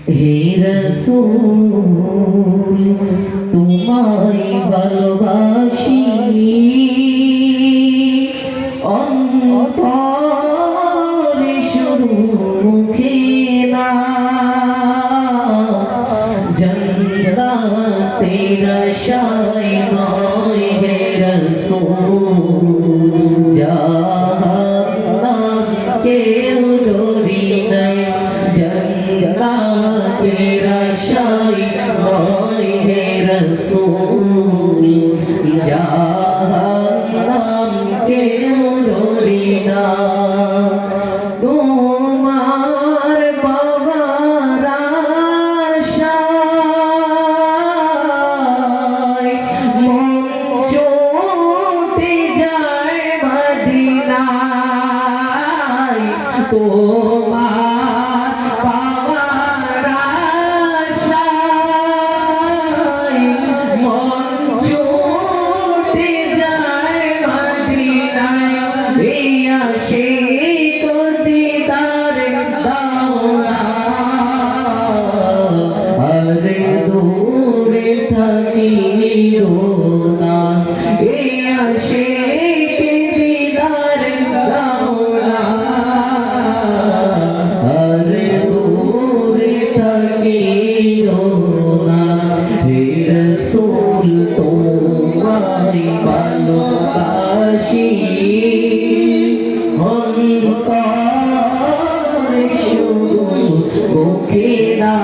হে রাসূল তোমায় ভালোবাসি অন্তরে শুধু মুখে না জান্নাতের আশায় নয় হে রাসূল জাহান্নাম কেউ ডরি নাই জান্নাতের আশায় নয় হে রাসূল জাহান্নাম কেউ ডরি না তোমার বাবার আশায় মন ছুটে যায় মদিনায় তোমার বাবার আশায় মন ছুটে যায় মদিনায় এই আশিক দিদার দাও না আরে দূরে থাকিও না এই আশিক দিদার দাও না আরে দূরে থাকিও না হে রাসূল তোমায় ভালোবাসি অন্তরে শুধু মুখে না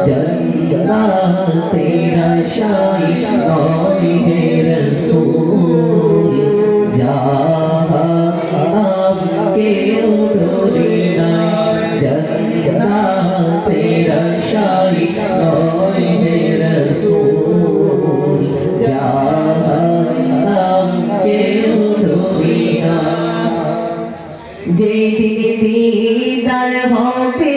জান্নাতের আশায় নয় হে রাসূল জাহান্নাম কেউ ডরি নাই জান্নাতের আশায় নয় হে রাসূল জাহান্নাম কেউ ডরি না যেদিন দিদার হবে